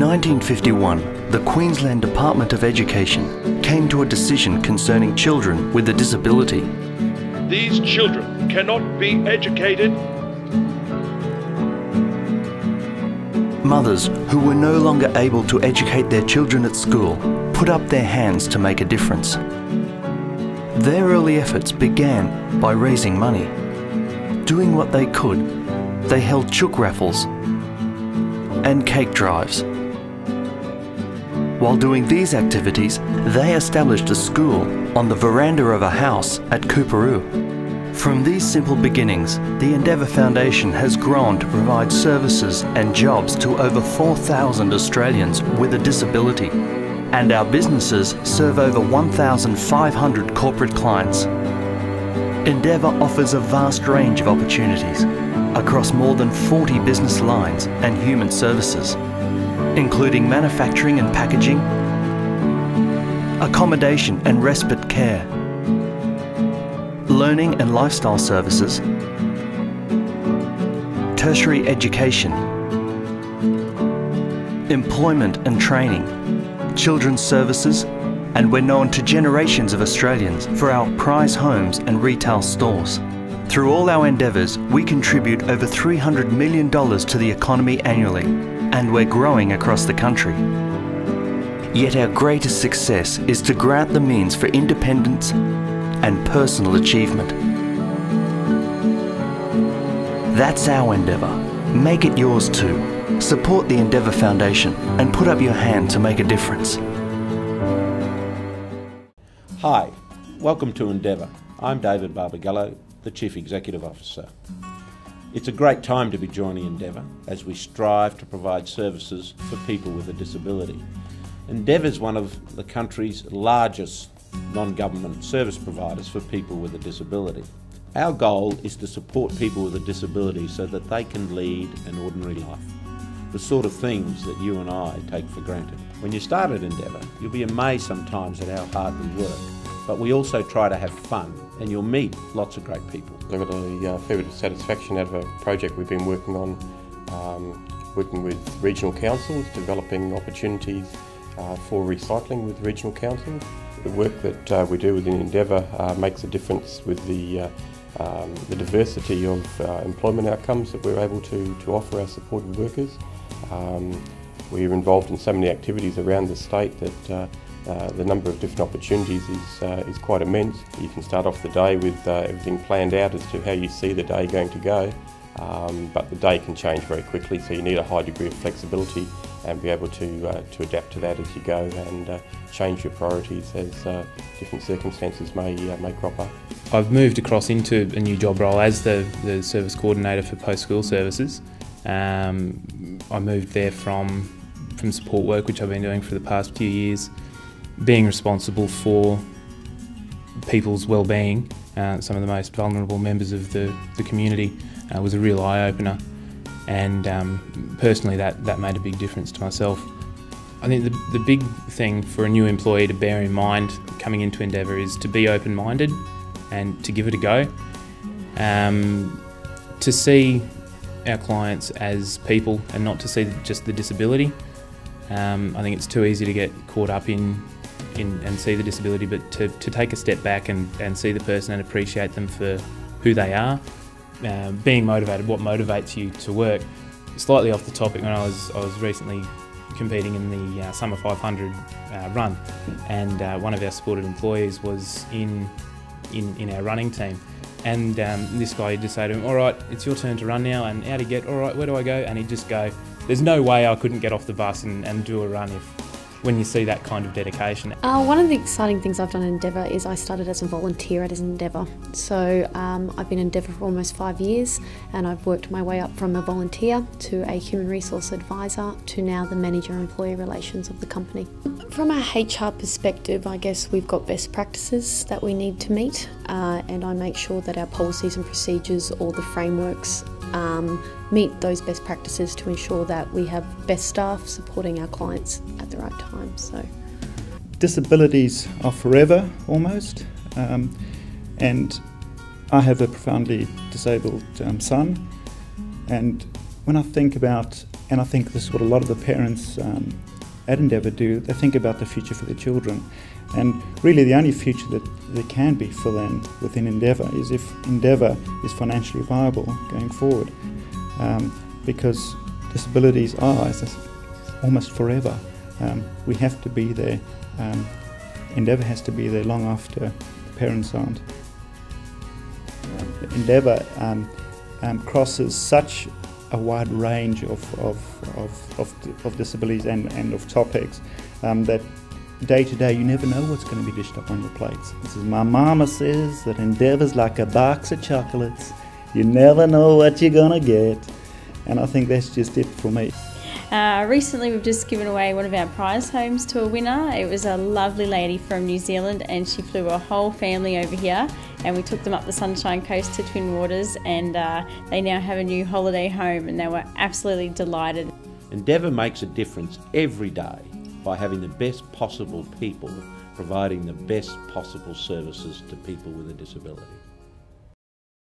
1951, the Queensland Department of Education came to a decision concerning children with a disability. These children cannot be educated. Mothers who were no longer able to educate their children at school put up their hands to make a difference. Their early efforts began by raising money. Doing what they could, they held chook raffles and cake drives. While doing these activities, they established a school on the veranda of a house at Coorparoo. From these simple beginnings, the Endeavour Foundation has grown to provide services and jobs to over 4,000 Australians with a disability, and our businesses serve over 1,500 corporate clients. Endeavour offers a vast range of opportunities across more than 40 business lines and human services, including manufacturing and packaging, accommodation and respite care, learning and lifestyle services, tertiary education, employment and training, children's services, and we're known to generations of Australians for our prize homes and retail stores. Through all our endeavours, we contribute over $300 million to the economy annually, and we're growing across the country. Yet our greatest success is to grant the means for independence and personal achievement. That's our endeavour. Make it yours too. Support the Endeavour Foundation and put up your hand to make a difference. Hi, welcome to Endeavour. I'm David Barbagallo, the Chief Executive Officer. It's a great time to be joining Endeavour as we strive to provide services for people with a disability. Endeavour is one of the country's largest non-government service providers for people with a disability. Our goal is to support people with a disability so that they can lead an ordinary life, the sort of things that you and I take for granted. When you start at Endeavour, you'll be amazed sometimes at how hard we work, but we also try to have fun, and you'll meet lots of great people. I got a fair bit of satisfaction out of a project we've been working on, working with regional councils, developing opportunities for recycling with regional councils. The work that we do within Endeavour makes a difference with the diversity of employment outcomes that we're able to offer our supported workers. We're involved in so many activities around the state that the number of different opportunities is quite immense. You can start off the day with everything planned out as to how you see the day going to go, but the day can change very quickly, so you need a high degree of flexibility and be able to adapt to that as you go and change your priorities as different circumstances may crop up. I've moved across into a new job role as the service coordinator for post-school services. I moved there from support work, which I've been doing for the past few years. Being responsible for people's well-being, some of the most vulnerable members of the community, was a real eye-opener, and personally that made a big difference to myself. I think the big thing for a new employee to bear in mind coming into Endeavour is to be open-minded and to give it a go, to see our clients as people and not to see just the disability. I think it's too easy to get caught up in and see the disability, but to take a step back and see the person and appreciate them for who they are. Being motivated, what motivates you to work. Slightly off the topic, when I was recently competing in the Summer 500 run, and one of our supported employees was in our running team, and this guy would just say to him, "All right, it's your turn to run now," and out he'd get, "All right, where do I go?" And he'd just go, "There's no way I couldn't get off the bus and do a run when you see that kind of dedication." One of the exciting things I've done in Endeavour is I started as a volunteer at Endeavour. So I've been in Endeavour for almost 5 years, and I've worked my way up from a volunteer to a human resource advisor to now the manager employee relations of the company. From a HR perspective, I guess we've got best practices that we need to meet, and I make sure that our policies and procedures or the frameworks meet those best practices to ensure that we have best staff supporting our clients at the right time. So, disabilities are forever almost, and I have a profoundly disabled son, and when I think about And I think this is what a lot of the parents at Endeavour do. They think about the future for their children. And really the only future that there can be for them within Endeavour is if Endeavour is financially viable going forward. Because disabilities are, as I said, almost forever. We have to be there. Endeavour has to be there long after the parents aren't. Endeavour crosses such a wide range of disabilities and of topics that day to day you never know what's going to be dished up on your plates. This is my mama says that Endeavour's like a box of chocolates. You never know what you're going to get. And I think that's just it for me. Recently we've just given away one of our prize homes to a winner. It was a lovely lady from New Zealand and she flew her whole family over here and we took them up the Sunshine Coast to Twin Waters and they now have a new holiday home and they were absolutely delighted. Endeavour makes a difference every day by having the best possible people providing the best possible services to people with a disability.